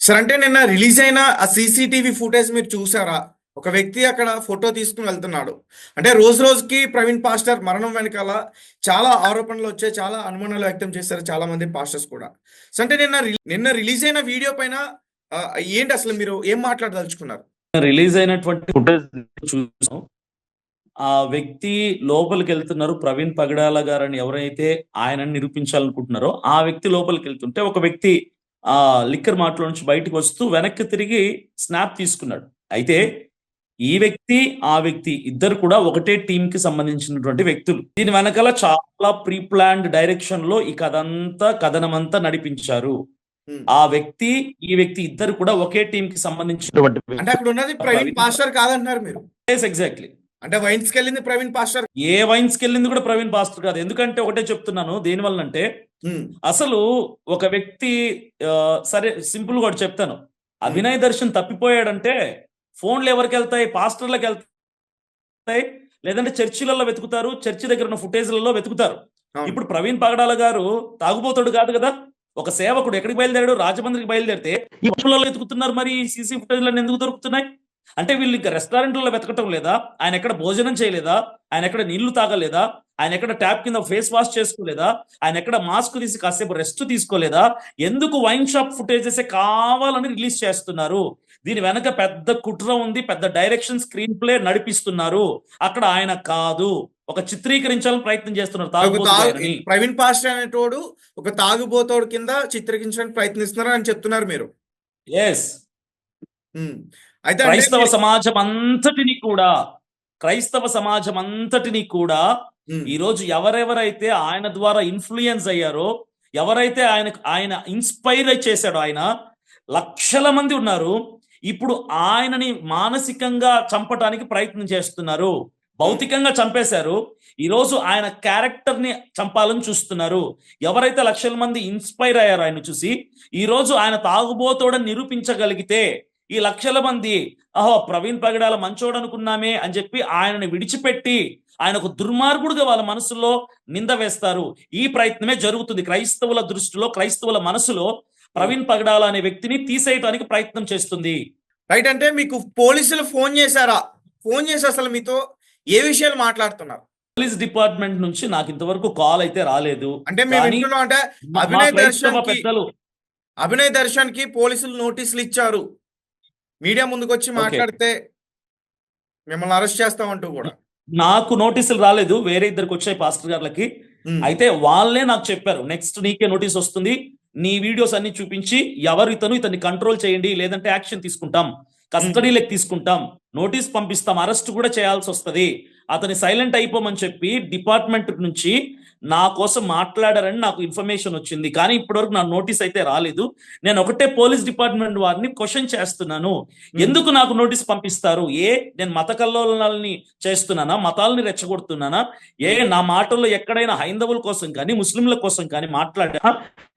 Sir అంటే నిన్న release అయిన ఆ సీసీటీవీ ఫుటేజ్ మీరు చూసారా? ఒక వ్యక్తి అక్కడ ఫోటో తీసుకుని వెళ్తున్నాడు. అంటే రోజు రోజుకి ప్రవీణ్ పాస్టర్ మరణం వెనకాల చాలా ఆరోపణలు వచ్చాయి. చాలా అనుమానాలు వ్యక్తం చేశారు చాలా మంది పాస్టర్స్ కూడా. సో అంటే నిన్న రిలీజ్ అయిన వీడియో పైన ఏంటి అసలు మీరు ఏం మాట్లాడదలుచుకున్నారు? రిలీజ్ అయినటువంటి ఫుటేజ్ చూసాం. ఆ వ్యక్తి లోపలికి వెళ్తున్నారు. ప్రవీణ్ పగడాల గారని ఎవరైతే ఆయనని నిరూపించాలనుకుంటున్నారో ఆ వ్యక్తి లోపలికి వెళ్తుంటే ఒక వ్యక్తి ఆ లిక్కర్ మాటలో నుంచి బయటకు వస్తూ వెనక్కి తిరిగి స్నాప్ తీసుకున్నాడు. అయితే ఈ వ్యక్తి ఆ వ్యక్తి ఇద్దరు కూడా ఒకటే టీం కి సంబంధించినటువంటి వ్యక్తులు. దీని వెనకాల చాలా ప్రీ ప్లాన్డ్ డైరెక్షన్ లో ఈ కథనమంతా నడిపించారు. ఆ వ్యక్తి ఈ వ్యక్తి ఇద్దరు కూడా ఒకే టీం కి సంబంధించినటువంటి అంటే అక్కడ ఉన్నది ప్రవీణ్ పాస్టర్ కాదంటున్నారు మీరు? ఎగ్జాక్ట్లీ. అంటే వైన్స్ కి వెళ్ళింది ప్రవీణ్ పాస్టర్? ఏ వైన్స్ కి వెళ్ళింది కూడా ప్రవీణ్ పాస్టర్ కాదు. ఎందుకంటే ఒకటే చెప్తున్నాను, దేనివల్ల అంటే అసలు ఒక వ్యక్తి సరే సింపుల్ కూడా చెప్తాను. అభినయ్ దర్శన్ తప్పిపోయాడంటే ఫోన్లు ఎవరికి వెళ్తాయి? పాస్టర్లకు వెళ్తాయి, లేదంటే చర్చిలలో వెతుకుతారు, చర్చి దగ్గర ఉన్న ఫుటేజ్లలో వెతుకుతారు. ఇప్పుడు ప్రవీణ్ పగడాల గారు తాగుబోతాడు కాదు కదా, ఒక సేవకుడు. ఎక్కడికి బయలుదేరాడు? రాజమండ్రికి బయలుదేరితే ఈ ఫోన్లలో వెతుకుతున్నారు. మరి సీసీ ఫుటేజ్లను ఎందుకు దొరుకుతున్నాయి? అంటే వీళ్ళు ఇంకా రెస్టారెంట్లలో వెతకటం లేదా? ఆయన ఎక్కడ భోజనం చేయలేదా? ఆయన ఎక్కడ నీళ్లు తాగలేదా? ఆయన ఎక్కడ ట్యాప్ కింద ఫేస్ వాష్ చేసుకోలేదా? ఆయన ఎక్కడ మాస్క్ తీసి కాసేపు రెస్ట్ తీసుకోలేదా? ఎందుకు వైన్ షాప్ ఫుటేజెస్ కావాలని రిలీజ్ చేస్తున్నారు? దీని వెనక పెద్ద కుట్ర ఉంది, పెద్ద డైరెక్షన్ స్క్రీన్ ప్లే నడిపిస్తున్నారు. అక్కడ ఆయన కాదు, ఒక చిత్రీకరించాలని ప్రయత్నం చేస్తున్నారు. ప్రవీణ్ పాస్టర్ అనేటోడు ఒక తాగుబోతోడు కింద చిత్రీకరించడానికి ప్రయత్నిస్తున్నారు అని చెప్తున్నారు మీరు? ఎస్. అయితే క్రైస్తవ సమాజం అంతటిని కూడా ఈ రోజు ఎవరెవరైతే ఆయన ద్వారా ఇన్ఫ్లుయెన్స్ అయ్యారో, ఎవరైతే ఆయన ఇన్స్పైర్ చేశాడో, ఆయన లక్షల మంది ఉన్నారు. ఇప్పుడు ఆయనని మానసికంగా చంపటానికి ప్రయత్నం చేస్తున్నారు. భౌతికంగా చంపేశారు, ఈ రోజు ఆయన క్యారెక్టర్ ని చంపాలని చూస్తున్నారు. ఎవరైతే లక్షల మంది ఇన్స్పైర్ అయ్యారో ఆయన చూసి, ఈ రోజు ఆయన తాగుబోతోడని నిరూపించగలిగితే ఈ లక్షల మంది ప్రవీణ్ పగడాల మంచోడు అనుకున్నామే అని చెప్పి ఆయనని విడిచిపెట్టి ఆయన ఒక దుర్మార్గుడుగా వాళ్ళ మనసులో నింద వేస్తారు. ఈ ప్రయత్నమే జరుగుతుంది. క్రైస్తవుల దృష్టిలో, క్రైస్తవుల మనసులో ప్రవీణ్ పగడాల అనే వ్యక్తిని తీసేయడానికి ప్రయత్నం చేస్తుంది. రైట్. అంటే మీకు పోలీసులు ఫోన్ చేశారా? ఫోన్ చేసి అసలు మీతో ఏ విషయాలు మాట్లాడుతున్నారు? పోలీస్ డిపార్ట్మెంట్ నుంచి నాకు ఇంతవరకు కాల్ అయితే రాలేదు. అంటే మేము వింటున్నాం అంటే అభినయ్ దర్శన్ కి పోలీసులు నోటీసులు ఇచ్చారు, మీడియా ముందుకు వచ్చి మాట్లాడితే మిమ్మల్ని అరెస్ట్ చేస్తామంటూ కూడా. నాకు నోటీసులు రాలేదు, వేరే ఇద్దరికి వచ్చాయి పాస్టర్ గారికి. అయితే వాళ్ళే నాకు చెప్పారు, నెక్స్ట్ నీకే నోటీస్ వస్తుంది, నీ వీడియోస్ అన్ని చూపించి ఇతన్ని కంట్రోల్ చేయండి, లేదంటే యాక్షన్ తీసుకుంటాం, కస్టడీలోకి తీసుకుంటాం, నోటీస్ పంపిస్తాం, అరెస్ట్ కూడా చేయాల్సి వస్తుంది, అతని సైలెంట్ అయిపోమని చెప్పి డిపార్ట్మెంట్ నుంచి నా కోసం మాట్లాడారని నాకు ఇన్ఫర్మేషన్ వచ్చింది. కానీ ఇప్పటివరకు నా నోటీస్ అయితే రాలేదు. నేను ఒకటే పోలీస్ డిపార్ట్మెంట్ వారిని క్వశ్చన్ చేస్తున్నాను, ఎందుకు నాకు నోటీస్ పంపిస్తారు? నేను మత కల్లోలాలని చేస్తున్నానా? మతాలని రెచ్చగొడుతున్నానా? నా మాటల్లో ఎక్కడైనా హైందవుల కోసం కానీ ముస్లింల కోసం కానీ మాట్లాడా?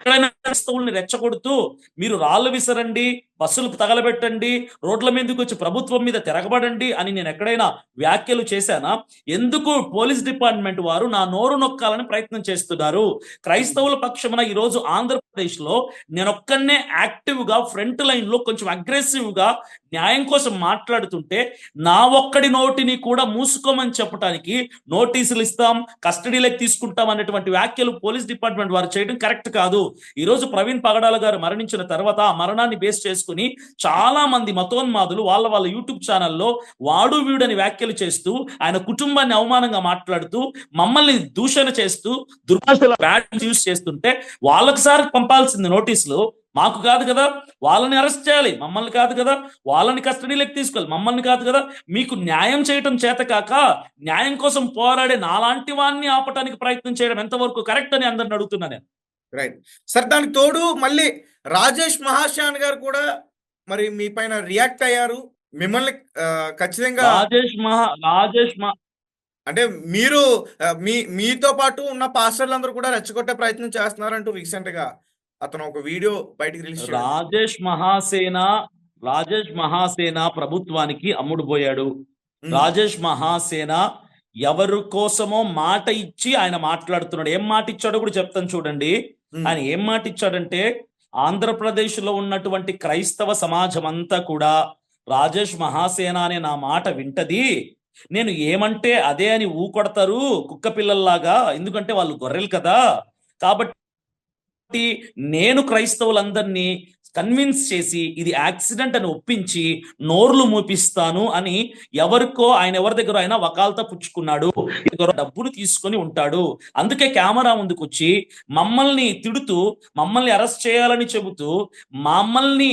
ఎక్కడైనా క్రైస్తవుల్ని రెచ్చగొడుతూ మీరు రాళ్ళు విసరండి, బస్సులు తగలబెట్టండి, రోడ్ల మీదకి వచ్చి ప్రభుత్వం మీద తిరగబడండి అని నేను ఎక్కడైనా వ్యాఖ్యలు చేశానా? ఎందుకు పోలీస్ డిపార్ట్మెంట్ వారు నా నోరు నొక్కాలని ప్రయత్నం చేస్తున్నారు? క్రైస్తవుల పక్షమున ఈ రోజు ఆంధ్రప్రదేశ్ లో నేనొక్కనే యాక్టివ్ గా ఫ్రంట్ లైన్ లో కొంచెం అగ్రెసివ్ గా న్యాయం కోసం మాట్లాడుతుంటే నా ఒక్కడి నోటిని కూడా మూసుకోమని చెప్పడానికి నోటీసులు ఇస్తాం, కస్టడీలోకి తీసుకుంటాం అనేటువంటి వ్యాఖ్యలు పోలీస్ డిపార్ట్మెంట్ వారు చేయడం కరెక్ట్ కాదు. ఈ రోజు ప్రవీణ్ పగడాల గారు మరణించిన తర్వాత ఆ మరణాన్ని బేస్ చేసుకుని చాలా మంది మతోన్మాదులు వాళ్ళ యూట్యూబ్ ఛానల్లో వాడు వీడని వ్యాఖ్యలు చేస్తూ, ఆయన కుటుంబాన్ని అవమానంగా మాట్లాడుతూ, మమ్మల్ని దూషణ చేస్తూ, దుర్భాషల బ్యాడ్ యూస్ చేస్తుంటే వాళ్ళకి సార్ పంపాల్సింది నోటీసులు, మాకు కాదు కదా. వాళ్ళని అరెస్ట్ చేయాలి, మమ్మల్ని కాదు కదా. వాళ్ళని కస్టడీలోకి తీసుకోవాలి, మమ్మల్ని కాదు కదా. మీకు న్యాయం చేయటం చేత కాక న్యాయం కోసం పోరాడే నాలాంటి వాడిని ఆపటానికి ప్రయత్నం చేయడం ఎంతవరకు కరెక్ట్ అని అందరిని అడుగుతున్నా నేను. Right sir. దానికి తోడు మళ్ళీ రాజేష్ మహాశాన్ గారు కూడా మరి మీ పైన రియాక్ట్ అయ్యారు. మిమ్మల్ని ఖచ్చితంగా అంటే మీరు మీతో పాటు ఉన్న పాస్టర్లందరూ కూడా రెచ్చగొట్టే ప్రయత్నం చేస్తున్నారంటూ రీసెంట్ గా అతను ఒక వీడియో బయటికి రిలీజ్ చేశాడు. రాజేష్ మహాసేన ప్రభుత్వానికి అమ్ముడు పోయాడు. రాజేష్ మహాసేన ఎవరి కోసమో మాట ఇచ్చి ఆయన మాట్లాడుతున్నాడు. ఏం మాట ఇచ్చాడో కూడా చెప్తాను చూడండి. ఆయన ఏం మాట ఇచ్చాడంటే, ఆంధ్రప్రదేశ్లో ఉన్నటువంటి క్రైస్తవ సమాజం అంతా కూడా రాజేష్ మహాసేన అనే నా మాట వింటది, నేను ఏమంటే అదే అని ఊకొడతారు కుక్క పిల్లల్లాగా, ఎందుకంటే వాళ్ళు గొర్రెలు కదా. కాబట్టి నేను క్రైస్తవులందరినీ కన్విన్స్ చేసి ఇది యాక్సిడెంట్ అని ఒప్పించి నోర్లు మూపిస్తాను అని ఎవరికో ఆయన ఎవరి దగ్గర ఆయన వకాల్తా పుచ్చుకున్నాడు, డబ్బులు తీసుకొని ఉంటాడు. అందుకే కెమెరా ముందుకు వచ్చి మమ్మల్ని తిడుతూ మమ్మల్ని అరెస్ట్ చేయాలని చెబుతూ మమ్మల్ని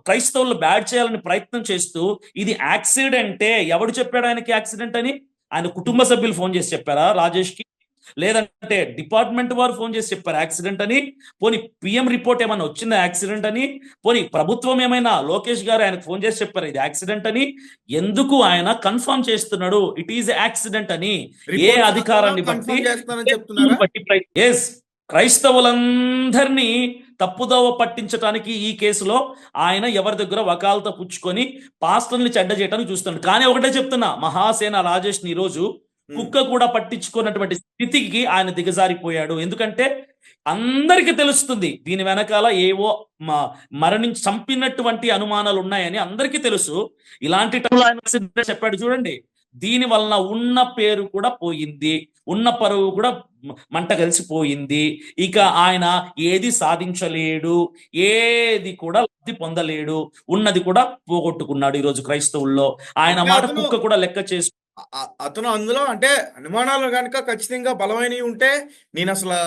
క్రైస్తవులు బ్యాడ్ చేయాలని ప్రయత్నం చేస్తూ ఇది యాక్సిడెంటే. ఎవడు చెప్పాడు ఆయనకి యాక్సిడెంట్ అని? ఆయన కుటుంబ సభ్యులు ఫోన్ చేసి చెప్పారా రాజేష్కి? లేదంటే డిపార్ట్మెంట్ వారు ఫోన్ చేసి చెప్పారు యాక్సిడెంట్ అని? పోనీ పిఎం రిపోర్ట్ ఏమైనా వచ్చిందా యాక్సిడెంట్ అని? పోనీ ప్రభుత్వం ఏమైనా లోకేష్ గారు ఆయనకు ఫోన్ చేసి చెప్పారు ఇది యాక్సిడెంట్ అని? ఎందుకు ఆయన కన్ఫర్మ్ చేస్తున్నాడు ఇట్ ఈజ్ యాక్సిడెంట్ అని? ఏ అధికారాన్ని బట్టి? ఎస్, క్రైస్తవులందరినీ తప్పుదోవ పట్టించడానికి ఈ కేసులో ఆయన ఎవరి దగ్గర వకాలతో పుచ్చుకొని పాస్టర్ని చెడ్డ చేయడానికి చూస్తున్నాడు. కానీ ఒకటే చెప్తున్నా, మహాసేన రాజేష్ ని రోజు కుక్క కూడా పట్టించుకున్నటువంటి స్థితికి ఆయన దిగజారిపోయాడు. ఎందుకంటే అందరికి తెలుస్తుంది దీని వెనకాల ఏవో మరణించి చంపినటువంటి అనుమానాలు ఉన్నాయని అందరికీ తెలుసు. ఇలాంటి చెప్పాడు చూడండి, దీని వలన ఉన్న పేరు కూడా పోయింది, ఉన్న పరువు కూడా మంట కలిసిపోయింది. ఇక ఆయన ఏది సాధించలేడు, ఏది కూడా లబ్ధి పొందలేడు, ఉన్నది కూడా పోగొట్టుకున్నాడు. ఈరోజు క్రైస్తవుల్లో ఆయన మాట కుక్క కూడా లెక్క చేసు అతను అందులో అంటే అనుమానాలు కనుక ఖచ్చితంగా బలమైనవి ఉంటే నేను అసలు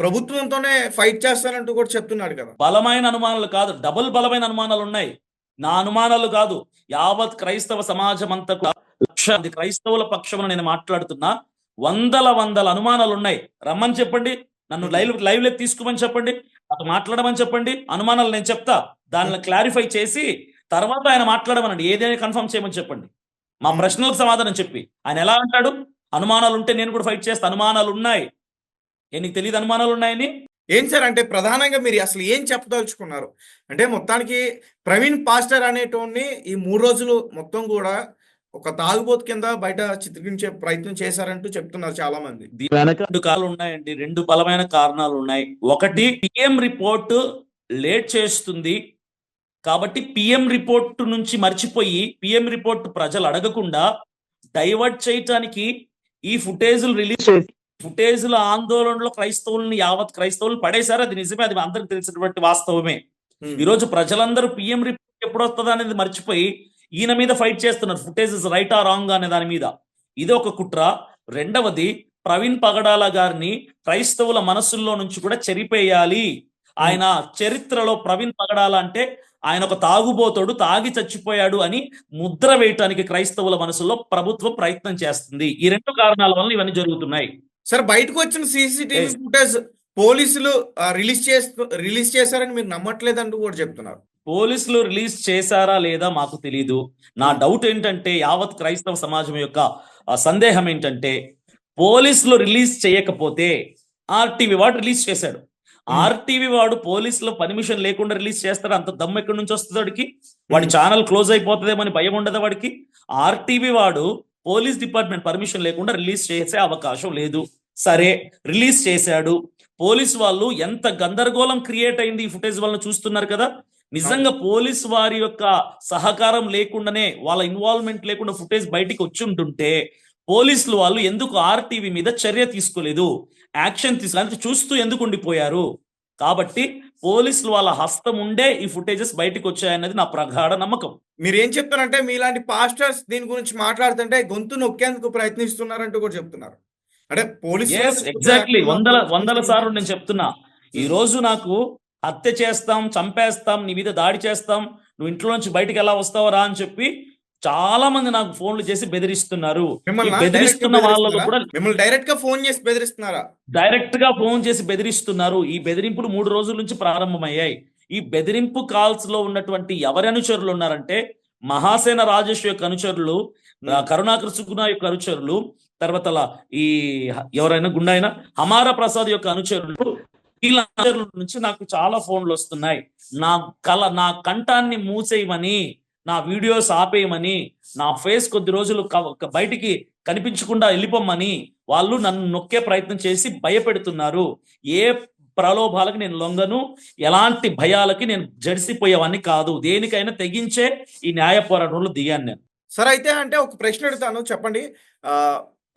ప్రభుత్వంతోనే ఫైట్ చేస్తానంటూ కూడా చెప్తున్నాడు కదా. బలమైన అనుమానాలు కాదు, డబుల్ బలమైన అనుమానాలు ఉన్నాయి. నా అనుమానాలు కాదు, యావత్ క్రైస్తవ సమాజం అంతా కూడా లక్షాది క్రైస్తవుల పక్షమున నేను మాట్లాడుతున్నా. వందల అనుమానాలు ఉన్నాయి. రమ్మని చెప్పండి, నన్ను లైవ్ లెక్ తీసుకోమని చెప్పండి, నాకు మాట్లాడమని చెప్పండి. అనుమానాలు నేను చెప్తా, దానిని క్లారిఫై చేసి తర్వాత ఆయన మాట్లాడమనండి, ఏదైనా కన్ఫర్మ్ చేయమని చెప్పండి. మా ప్రశ్నలకు సమాధానం చెప్పి. ఆయన ఎలా అంటాడు అనుమానాలు ఉంటే నేను కూడా ఫైట్ చేస్తా? అనుమానాలు ఉన్నాయి, నీకు తెలియదు అనుమానాలు ఉన్నాయని? ఏం సార్ అంటే ప్రధానంగా మీరు అసలు ఏం చెప్పదలుచుకున్నారు? అంటే మొత్తానికి ప్రవీణ్ పాస్టర్ అనేటోన్ని ఈ 3 రోజులు మొత్తం కూడా ఒక తాగుబోతు కింద బయట చిత్రించే ప్రయత్నం చేశారంటూ చెప్తున్నారు చాలా మంది. వెనక 2 కారణాలు ఉన్నాయండి, 2 బలమైన కారణాలు ఉన్నాయి. ఒకటి, పిఎం రిపోర్ట్ లేట్ చేస్తుంది కాబట్టి పిఎం రిపోర్ట్ నుంచి మర్చిపోయి పిఎం రిపోర్ట్ ప్రజలు అడగకుండా డైవర్ట్ చేయటానికి ఈ ఫుటేజ్లు రిలీజ్ చేసి ఫుటేజ్ల ఆందోళనలో యావత్ క్రైస్తవులు పడేశారు. అది నిజమే, అది అందరికి తెలిసినటువంటి వాస్తవమే. ఈరోజు ప్రజలందరూ పిఎం రిపోర్ట్ ఎప్పుడు వస్తుందా అనేది మర్చిపోయి ఈయన మీద ఫైట్ చేస్తున్నారు, ఫుటేజెస్ రైట్ ఆ రాంగ్ అనే దాని మీద. ఇది ఒక కుట్ర. రెండవది, ప్రవీణ్ పగడాల గారిని క్రైస్తవుల మనసుల్లో నుంచి కూడా చెరిపేయాలి. ఆయన చరిత్రలో ప్రవీణ్ పగడాల అంటే ఆయన ఒక తాగుబోతోడు, తాగి చచ్చిపోయాడు అని ముద్ర వేయటానికి క్రైస్తవుల మనసులో ప్రభుత్వం ప్రయత్నం చేస్తుంది. ఈ 2 కారణాల వల్ల ఇవన్నీ జరుగుతున్నాయి. సార్, బయటకు వచ్చిన సీసీటీవీ ఫుటేజ్ పోలీసులు రిలీజ్ చేశారని మీరు నమ్మట్లేదంటూ కూడా చెప్తున్నారు. పోలీసులు రిలీజ్ చేశారా లేదా మాకు తెలీదు. నా డౌట్ ఏంటంటే, యావత్ క్రైస్తవ సమాజం యొక్క సందేహం ఏంటంటే, పోలీసులు రిలీజ్ చేయకపోతే ఆర్టీవీ వాడు రిలీజ్ చేశాడు. ఆర్టీవీ వాడు పోలీసులు పర్మిషన్ లేకుండా రిలీజ్ చేస్తాడు? అంత దమ్ము ఎక్కడి నుంచి వస్తుంది వాడికి? వాడి ఛానల్ క్లోజ్ అయిపోతుందేమని భయం ఉండదా వాడికి? ఆర్టీవీ వాడు పోలీస్ డిపార్ట్మెంట్ పర్మిషన్ లేకుండా రిలీజ్ చేసే అవకాశం లేదు. సరే, రిలీజ్ చేశాడు. పోలీస్ వాళ్ళు ఎంత గందరగోళం క్రియేట్ అయింది ఈ ఫుటేజ్ వలన చూస్తున్నారు కదా. నిజంగా పోలీస్ వారి యొక్క సహకారం లేకుండానే, వాళ్ళ ఇన్వాల్వ్మెంట్ లేకుండా ఫుటేజ్ బయటికి వచ్చి ఉంటుంటే పోలీసులు వాళ్ళు ఎందుకు ఆర్టీవీ మీద చర్య తీసుకోలేదు, యాక్షన్ తీసుకోలేదు, చూస్తూ ఎందుకు ఉండిపోయారు? కాబట్టి పోలీసులు వాళ్ళ హస్తం ఉండే ఈ ఫుటేజెస్ బయటకు వచ్చాయన్నది నా ప్రగాఢ నమ్మకం. మీరు ఏం చెప్తారంటే, మీలాంటి పాస్టర్స్ దీని గురించి మాట్లాడుతుంటే గొంతు నొక్కేందుకు ప్రయత్నిస్తున్నారంటూ కూడా చెప్తున్నారు. అంటే ఎగ్జాక్ట్లీ వందల సార్లు నేను చెప్తున్నా. ఈ రోజు నాకు హత్య చేస్తాం, చంపేస్తాం, నీ మీద దాడి చేస్తాం, నువ్వు ఇంట్లో నుంచి బయటికి ఎలా వస్తావరా అని చెప్పి చాలా మంది నాకు ఫోన్లు చేసి బెదిరిస్తున్నారు. బెదిరిస్తున్న వాళ్ళకు కూడా మిమ్మల్ని డైరెక్ట్ గా ఫోన్ చేసి బెదిరిస్తున్నారా? డైరెక్ట్ గా ఫోన్ చేసి బెదిరిస్తున్నారు. ఈ బెదిరింపులు 3 రోజుల నుంచి ప్రారంభమయ్యాయి. ఈ బెదిరింపు కాల్స్ లో ఉన్నటువంటి ఎవరి అనుచరులు ఉన్నారంటే, మహాసేన రాజేష్ యొక్క అనుచరులు, కరుణాకర్ సుగుణ యొక్క అనుచరులు, తర్వాత ఈ ఎవరైనా గుండాయినా హమారా ప్రసాద్ యొక్క అనుచరులు, వీళ్ళ అనుచరుల నుంచి నాకు చాలా ఫోన్లు వస్తున్నాయి. నా కంఠాన్ని మూసేయమని, నా వీడియోస్ ఆపేయమని, నా ఫేస్ కొద్ది రోజులు బయటికి కనిపించకుండా వెళ్ళిపోమని వాళ్ళు నన్ను నొక్కే ప్రయత్నం చేసి భయపెడుతున్నారు. ఏ ప్రలోభాలకు నేను లొంగను, ఎలాంటి భయాలకి నేను జడిసిపోయేవాడిని కాదు. దేనికైనా తెగించే ఈ న్యాయ పోరాటంలో దిగాను నేను. సరే అయితే అంటే ఒక ప్రశ్న అడుగుతాను చెప్పండి.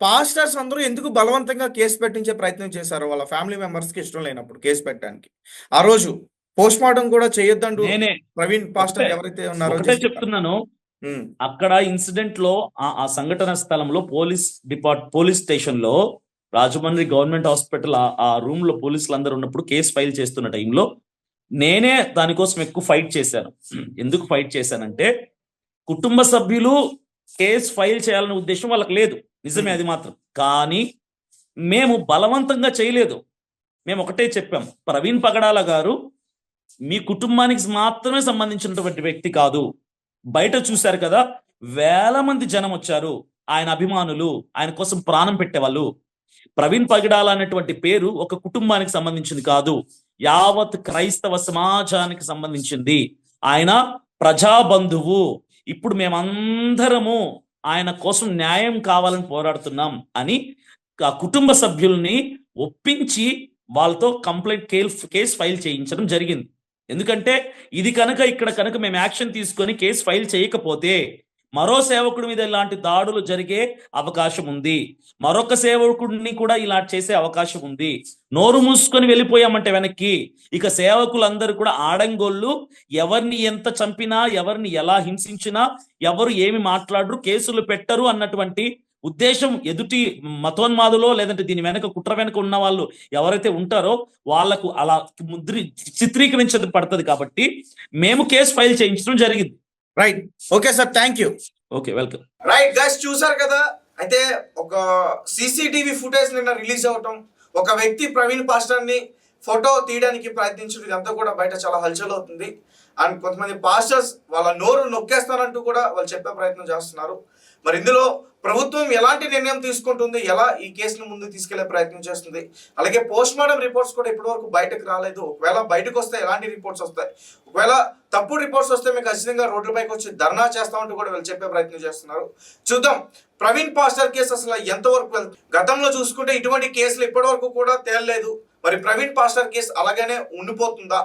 పాస్టర్స్ అందరూ ఎందుకు బలవంతంగా కేసు పెట్టించే ప్రయత్నం చేశారు వాళ్ళ ఫ్యామిలీ మెంబర్స్కి ఇష్టం లేనప్పుడు కేసు పెట్టడానికి? ఆ రోజు పోస్ట్ మార్టం కూడా చేయొద్దంటూ నేనే ప్రవీణ్ పాస్టర్ ఒకటే ఎవరైతే ఉన్నారో ఒకటే చేశారు. చెప్తున్నాను, అక్కడ ఇన్సిడెంట్ లో ఆ సంఘటన స్థలంలో పోలీస్ స్టేషన్ లో రాజమండ్రి గవర్నమెంట్ హాస్పిటల్ ఆ రూమ్ లో పోలీసులు అందరూ ఉన్నప్పుడు కేసు ఫైల్ చేస్తున్న టైంలో నేనే దానికోసం ఎక్కువ ఫైట్ చేశాను. ఎందుకు ఫైట్ చేశానంటే కుటుంబ సభ్యులు కేసు ఫైల్ చేయాలనే ఉద్దేశం వాళ్ళకి లేదు, నిజమే అది మాత్రం. కానీ మేము బలవంతంగా చేయలేదు. మేము ఒకటే చెప్పాం, ప్రవీణ్ పగడాల గారు మీ కుటుంబానికి మాత్రమే సంబంధించినటువంటి వ్యక్తి కాదు. బయట చూశారు కదా, వేల మంది జనం వచ్చారు, ఆయన అభిమానులు, ఆయన కోసం ప్రాణం పెట్టేవాళ్ళు. ప్రవీణ్ పగడాల అనేటువంటి పేరు ఒక కుటుంబానికి సంబంధించింది కాదు, యావత్ క్రైస్తవ సమాజానికి సంబంధించింది. ఆయన ప్రజాబంధువు. ఇప్పుడు మేమందరము ఆయన కోసం న్యాయం కావాలని పోరాడుతున్నాం అని ఆ కుటుంబ సభ్యుల్ని ఒప్పించి వాళ్ళతో కేసు ఫైల్ చేయించడం జరిగింది. ఎందుకంటే ఇది ఇక్కడ కనుక మేము యాక్షన్ తీసుకొని కేసు ఫైల్ చేయకపోతే మరో సేవకుడి మీద ఇలాంటి దాడులు జరిగే అవకాశం ఉంది, మరొక సేవకుడిని కూడా ఇలా చేసే అవకాశం ఉంది. నోరు మూసుకొని వెళ్ళిపోయామంటే వెనక్కి ఇక సేవకులందరూ కూడా ఆడంగోళ్ళు, ఎవరిని ఎంత చంపినా, ఎవరిని ఎలా హింసించినా, ఎవరు ఏమి మాట్లాడరు, కేసులు పెట్టరు అన్నటువంటి ఉద్దేశం ఎదుటి మతోన్మాదులో లేదంటే దీని వెనక కుట్ర వెనక ఉన్న వాళ్ళు ఎవరైతే ఉంటారో వాళ్లకు అలా చిత్రీకరించబడుతుంది. కాబట్టి మేము కేసు ఫైల్ చేయించడం జరిగింది. Right, okay sir, thank you. Okay, welcome. Right guys, చూసారు కదా. అయితే ఒక సీసీటీవీ ఫుటేజ్ నిన్న రిలీజ్ అవటం, ఒక వ్యక్తి ప్రవీణ్ పాస్టర్ ని ఫోటో తీయడానికి ప్రయత్నించడం, ఇదంతా కూడా బయట చాలా హల్చల్ అవుతుంది. అండ్ కొంతమంది పాస్టర్స్ వాళ్ళ నోరు నొక్కేస్తానంటూ కూడా వాళ్ళు చెప్పే ప్రయత్నం చేస్తున్నారు. మరి ఇందులో ప్రభుత్వం ఎలాంటి నిర్ణయం తీసుకుంటుంది, ఎలా ఈ కేసును ముందుకు తీసుకెళ్లే ప్రయత్నం చేస్తుంది, అలాగే పోస్ట్ మార్టం రిపోర్ట్స్ కూడా ఇప్పటివరకు బయటకు రాలేదు. ఒకవేళ బయటకు వస్తే ఎలాంటి రిపోర్ట్స్ వస్తాయి, ఒకవేళ తప్పుడు రిపోర్ట్స్ వస్తే మేము ఖచ్చితంగా రోడ్లపైకి వచ్చి ధర్నా చేస్తామంటూ కూడా వీళ్ళు చెప్పే ప్రయత్నం చేస్తున్నారు. చూద్దాం ప్రవీణ్ పాస్టర్ కేసు అసలు ఎంతవరకు వెళ్తుంది. గతంలో చూసుకుంటే ఇటువంటి కేసులు ఇప్పటి వరకు కూడా తేలలేదు. మరి ప్రవీణ్ పాస్టర్ కేసు అలాగనే ఉండిపోతుందా,